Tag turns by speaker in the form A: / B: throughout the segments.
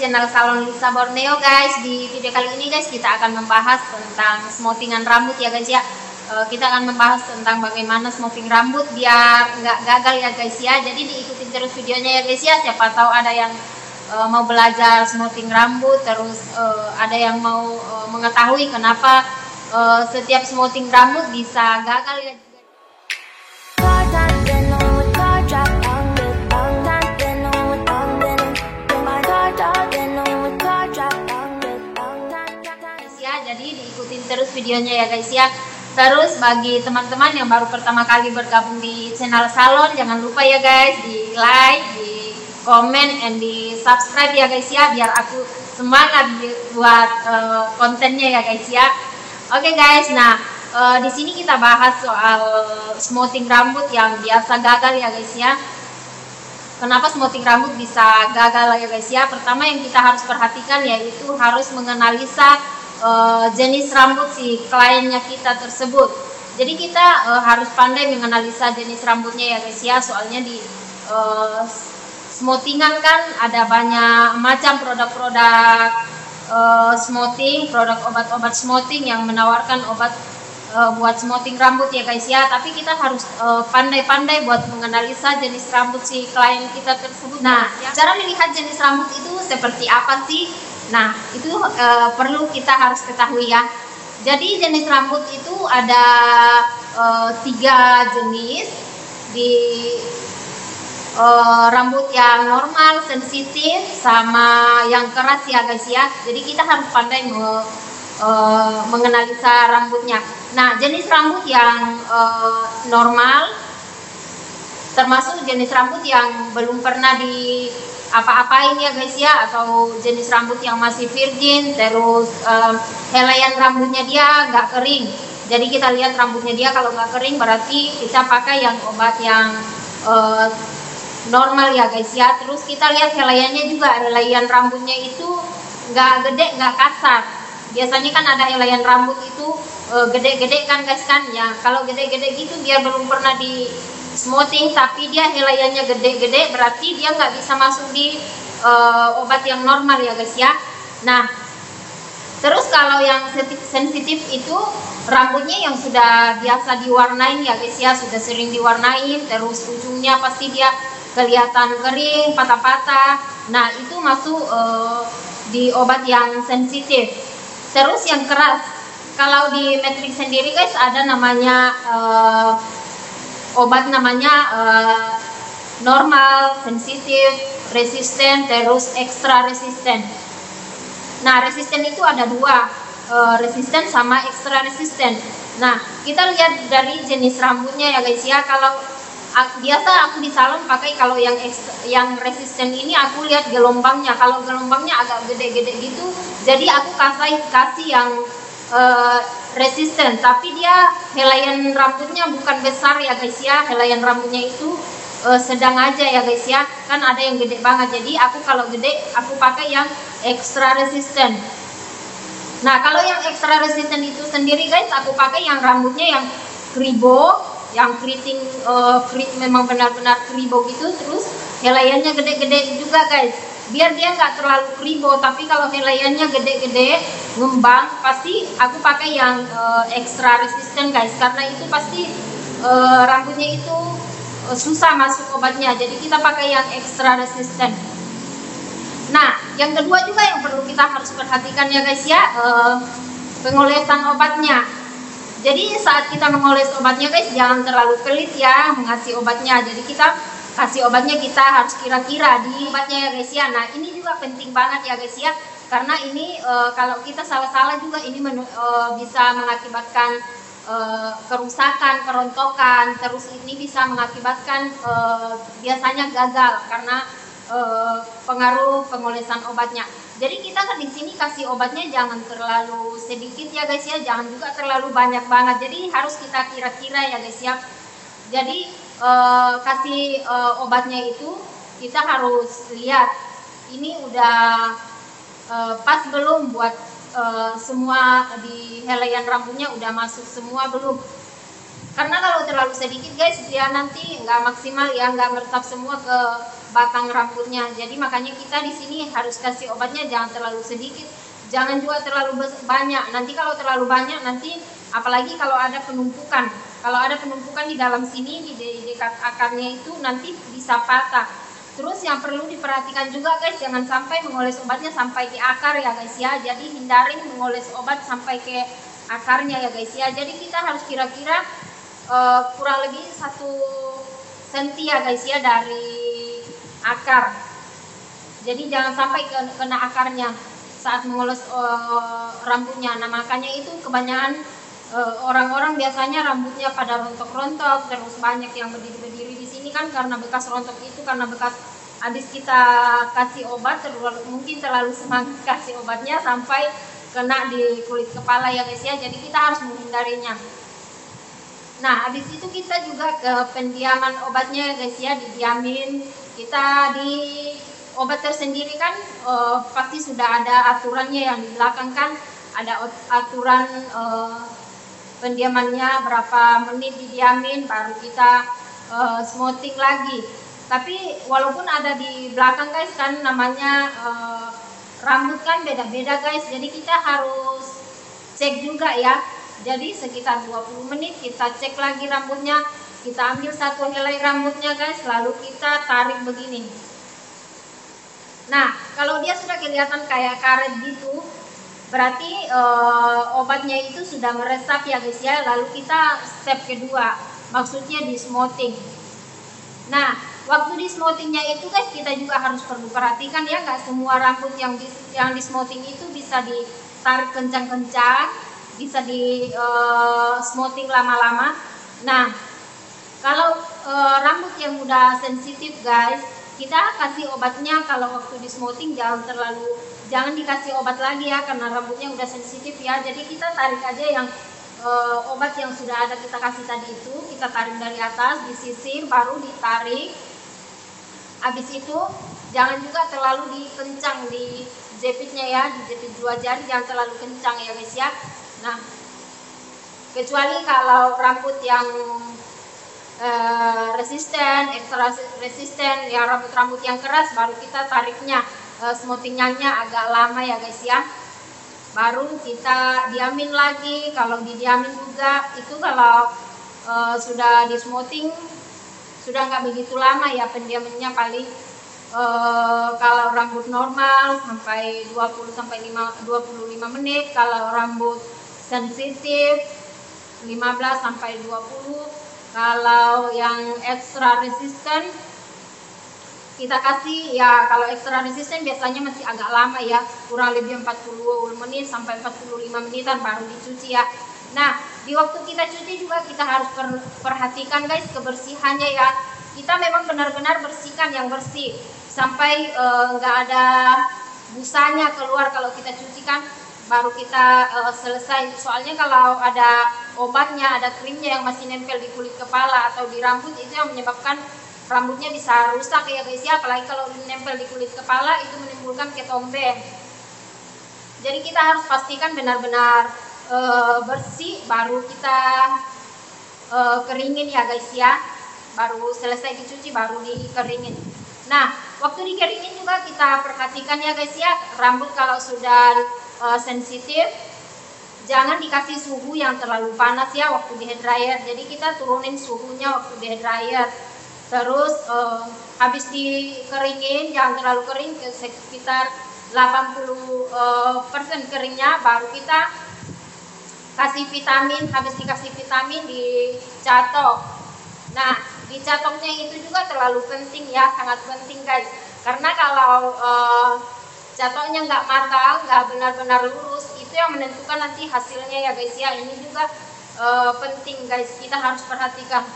A: channel Salon Lisa Borneo guys. Di video kali ini guys kita akan membahas tentang smoothing rambut ya guys ya. Kita akan membahas tentang bagaimana smoothing rambut biar nggak gagal ya guys ya. Jadi diikuti terus videonya ya guys ya. Siapa tahu ada yang mau belajar smoothing rambut, terus ada yang mau mengetahui kenapa setiap smoothing rambut bisa gagal ya. Jadi diikutin terus videonya ya guys ya. Terus bagi teman-teman yang baru pertama kali bergabung di channel Salon, jangan lupa ya guys di like, di komen, and di subscribe ya guys ya, biar aku semangat buat kontennya ya guys ya. Oke guys, nah di sini kita bahas soal smoothing rambut yang biasa gagal ya guys ya. Kenapa smoothing rambut bisa gagal ya guys ya? Pertama yang kita harus perhatikan yaitu harus menganalisa jenis rambut si kliennya kita tersebut. Jadi kita harus pandai menganalisa jenis rambutnya ya guys ya. Soalnya di smoothingan kan ada banyak macam produk-produk smoothing, produk obat-obat smoothing yang menawarkan obat buat smoothing rambut ya guys ya. Tapi kita harus pandai-pandai buat menganalisa jenis rambut si klien kita tersebut. Nah, cara melihat jenis rambut itu seperti apa sih? Nah, itu perlu kita harus ketahui ya. Jadi jenis rambut itu ada 3 jenis. Di rambut yang normal, sensitif, sama yang keras ya guys ya. Jadi kita harus pandai menganalisa rambutnya. Nah, jenis rambut yang normal termasuk jenis rambut yang belum pernah di apa-apain ya guys ya, atau jenis rambut yang masih virgin, terus helaian rambutnya dia nggak kering. Jadi kita lihat rambutnya dia kalau nggak kering berarti kita pakai yang obat yang normal ya guys ya. Terus kita lihat helaiannya juga, helaian rambutnya itu nggak gede, nggak kasar. Biasanya kan ada helaian rambut itu gede-gede kan guys kan ya. Kalau gede-gede gitu dia belum pernah di smoothing tapi dia helaiannya gede-gede, berarti dia nggak bisa masuk di obat yang normal ya guys ya. Nah, terus kalau yang sensitif itu rambutnya yang sudah biasa diwarnain ya guys ya, sudah sering diwarnain, terus ujungnya pasti dia kelihatan kering, patah-patah. Nah, itu masuk di obat yang sensitif. Terus yang keras, kalau di Matrix sendiri guys ada namanya obat namanya normal, sensitif, resisten, terus ekstra resisten. Nah, resisten itu ada 2, resisten sama ekstra resisten. Nah, kita lihat dari jenis rambutnya ya guys ya. Kalau biasa aku di salon pakai kalau yang resisten ini aku lihat gelombangnya. Kalau gelombangnya agak gede-gede gitu, jadi aku kasih yang resisten, tapi dia helaian rambutnya bukan besar ya guys ya. Helaian rambutnya itu sedang aja ya guys ya. Kan ada yang gede banget, jadi aku kalau gede aku pakai yang ekstra resisten. Nah, kalau yang ekstra resisten itu sendiri guys, aku pakai yang rambutnya yang kribo, yang keriting memang benar-benar kribo gitu. Terus helaiannya gede-gede juga guys, biar dia nggak terlalu kribo. Tapi kalau helaiannya gede-gede ngembang, pasti aku pakai yang ekstra resisten guys, karena itu pasti rambutnya itu susah masuk obatnya, jadi kita pakai yang ekstra resisten. Nah, yang kedua juga yang perlu kita harus perhatikan ya guys ya, pengolesan obatnya. Jadi saat kita mengoles obatnya guys, jangan terlalu pelit ya mengasih obatnya. Jadi kita kasih obatnya kita harus kira-kira di obatnya ya guys ya. Nah, ini juga penting banget ya guys ya, karena ini kalau kita salah-salah juga ini bisa mengakibatkan kerusakan, kerontokan. Terus ini bisa mengakibatkan biasanya gagal karena pengaruh pengolesan obatnya. Jadi kita kan di sini kasih obatnya jangan terlalu sedikit ya guys ya, jangan juga terlalu banyak banget. Jadi harus kita kira-kira ya guys ya. Jadi kasih obatnya itu kita harus lihat ini udah pas belum buat semua di helaian rambutnya, udah masuk semua belum. Karena kalau terlalu sedikit guys dia nanti nggak maksimal ya, nggak meresap semua ke batang rambutnya. Jadi makanya kita di sini harus kasih obatnya jangan terlalu sedikit, jangan juga terlalu banyak. Nanti kalau terlalu banyak, nanti apalagi kalau ada penumpukan. Kalau ada penumpukan di dalam sini, di dekat akarnya itu nanti bisa patah. Terus yang perlu diperhatikan juga guys, jangan sampai mengoles obatnya sampai ke akar ya guys ya. Jadi hindarin mengoles obat sampai ke akarnya ya guys ya. Jadi kita harus kira-kira kurang lebih 1 senti ya guys ya dari akar. Jadi jangan sampai kena akarnya saat mengoles rambutnya. Nah makanya itu kebanyakan orang-orang biasanya rambutnya pada rontok-rontok, terus banyak yang berdiri-berdiri di sini kan karena bekas rontok itu, karena bekas habis kita kasih obat, mungkin terlalu semangat kasih obatnya sampai kena di kulit kepala ya guys ya. Jadi kita harus menghindarinya. Nah, habis itu kita juga ke pendiaman obatnya guys ya, didiamin. Kita di obat tersendiri kan pasti sudah ada aturannya, yang di belakang kan ada aturan pendiamannya berapa menit didiamin baru kita smoothing lagi. Tapi walaupun ada di belakang guys kan namanya rambut kan beda-beda guys, jadi kita harus cek juga ya. Jadi sekitar 20 menit kita cek lagi rambutnya, kita ambil 1 helai rambutnya guys, lalu kita tarik begini. Nah kalau dia sudah kelihatan kayak karet gitu, berarti obatnya itu sudah meresap ya guys ya. Lalu kita step kedua, maksudnya di smoothing. Nah waktu di smoothingnya itu guys, kita juga harus perlu perhatikan ya, nggak semua rambut yang di smoothing itu bisa ditarik kencang-kencang, bisa di smoothing lama-lama. Nah kalau rambut yang udah sensitif guys, kita kasih obatnya kalau waktu di smoothing jangan dikasih obat lagi ya, karena rambutnya udah sensitif ya. Jadi kita tarik aja yang obat yang sudah ada kita kasih tadi itu, kita tarik dari atas, disisir, baru ditarik. Habis itu jangan juga terlalu dikencang di jepitnya ya, dijepit 2 jari jangan terlalu kencang ya guys ya. Nah kecuali kalau rambut yang resisten, ekstra resisten, ya rambut-rambut yang keras, baru kita tariknya smoothingnya agak lama ya guys ya. Baru kita diamin lagi. Kalau didiamin juga itu kalau sudah di smoothing sudah nggak begitu lama ya pendiamannya, paling kalau rambut normal sampai 25 menit, kalau rambut sensitif 15 sampai 20. Kalau yang ekstra resisten kita kasih ya, kalau ekstra resisten biasanya masih agak lama ya, kurang lebih 40 menit sampai 45 menitan baru dicuci ya. Nah di waktu kita cuci juga kita harus perhatikan guys kebersihannya ya. Kita memang benar-benar bersihkan yang bersih sampai nggak ada busanya keluar kalau kita cuci kan, baru kita selesai. Soalnya kalau ada obatnya, ada krimnya yang masih nempel di kulit kepala atau di rambut, itu yang menyebabkan rambutnya bisa rusak ya guys ya. Apalagi kalau nempel di kulit kepala itu menimbulkan ketombe. Jadi kita harus pastikan benar-benar bersih baru kita keringin ya guys ya. Baru selesai dicuci baru dikeringin. Nah waktu dikeringin juga kita perhatikan ya guys ya, rambut kalau sudah sensitif jangan dikasih suhu yang terlalu panas ya waktu di hair dryer. Jadi kita turunin suhunya waktu di hair dryer. Terus habis dikeringin jangan terlalu kering, sekitar 80% keringnya, baru kita kasih vitamin. Habis dikasih vitamin dicatok. Nah dicatoknya itu juga terlalu penting ya, sangat penting guys, karena kalau catoknya nggak matang, nggak benar-benar lurus, itu yang menentukan nanti hasilnya ya guys ya. Ini juga penting guys, kita harus perhatikan.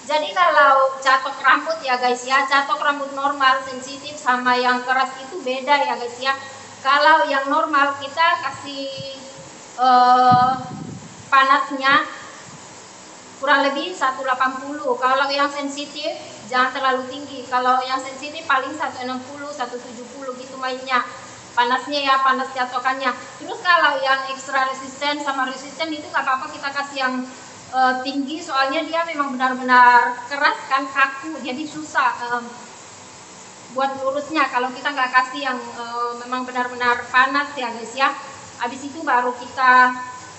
A: Jadi kalau catok rambut ya guys ya, catok rambut normal sensitif sama yang keras itu beda ya guys ya. Kalau yang normal kita kasih panasnya kurang lebih 180. Kalau yang sensitif jangan terlalu tinggi. Kalau yang sensitif paling 160, 170 gitu mainnya panasnya ya, panas catokannya. Terus kalau yang ekstra resisten sama resisten itu gak apa-apa kita kasih yang tinggi, soalnya dia memang benar-benar keras kan, kaku, jadi susah buat lurusnya. Kalau kita nggak kasih yang memang benar-benar panas ya guys ya, habis itu baru kita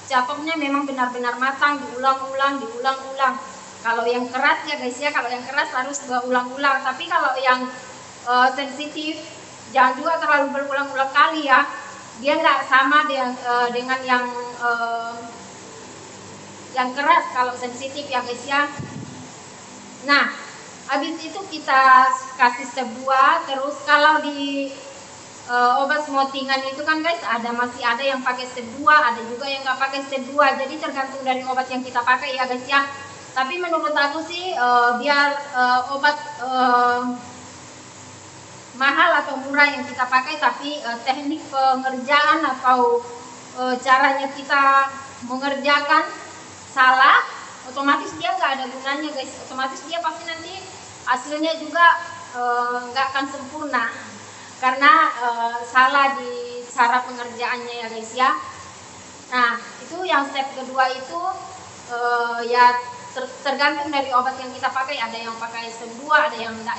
A: catoknya memang benar-benar matang, diulang-ulang. Kalau yang keras ya guys ya, kalau yang keras harus berulang-ulang. Tapi kalau yang sensitif jangan juga terlalu berulang-ulang kali ya, dia nggak sama dengan yang keras kalau sensitif ya guys ya. Nah, habis itu kita kasih step 2. Terus kalau di obat semotingan itu kan guys, masih ada yang pakai step 2, ada juga yang nggak pakai step 2. Jadi tergantung dari obat yang kita pakai ya guys ya. Tapi menurut aku sih biar obat mahal atau murah yang kita pakai, tapi teknik pengerjaan atau caranya kita mengerjakan salah, otomatis dia nggak ada gunanya guys. Otomatis dia pasti nanti hasilnya juga nggak akan sempurna karena salah di cara pengerjaannya ya guys ya. Nah, itu yang step kedua itu ya tergantung dari obat yang kita pakai. Ada yang pakai step 2, ada yang enggak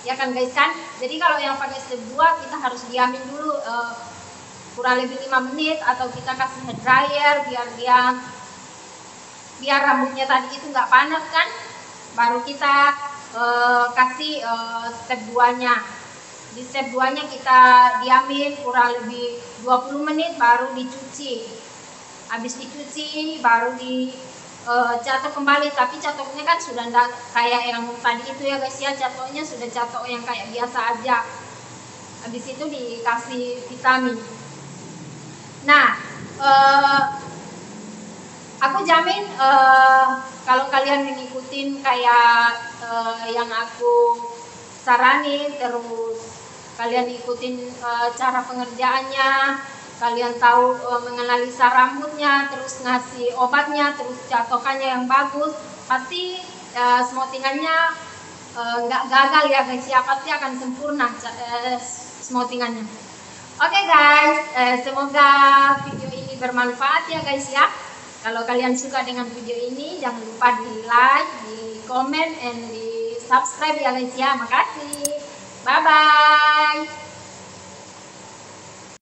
A: ya kan guys kan. Jadi kalau yang pakai step 2 kita harus diamin dulu kurang lebih 5 menit, atau kita kasih hair dryer biar rambutnya tadi itu nggak panas kan, baru kita kasih step 2 nya. Di step 2 nya kita diamin kurang lebih 20 menit baru dicuci. Habis dicuci baru catok kembali, tapi catoknya kan sudah enggak kayak yang tadi itu ya guys ya, catoknya sudah catok yang kayak biasa aja. Habis itu dikasih vitamin. Nah, aku jamin kalau kalian mengikutin kayak yang aku saranin, terus kalian ikutin cara pengerjaannya, kalian tahu menganalisa rambutnya, terus ngasih obatnya, terus catokannya yang bagus, pasti semotingannya nggak gagal ya guys ya, pasti akan sempurna semotingannya. Oke guys, semoga video ini bermanfaat ya guys ya. Kalau kalian suka dengan video ini, jangan lupa di like, di comment, and di subscribe ya guys ya. Makasih, bye bye.